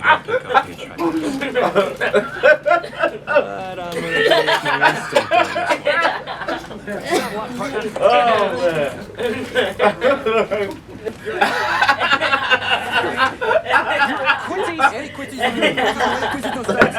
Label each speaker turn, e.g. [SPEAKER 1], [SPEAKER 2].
[SPEAKER 1] probably don't pick up the inside. But I'm gonna go with my instinct on this one.
[SPEAKER 2] Oh, man.
[SPEAKER 3] Quincy's. Eddie, Quincy's. Quincy's no sense.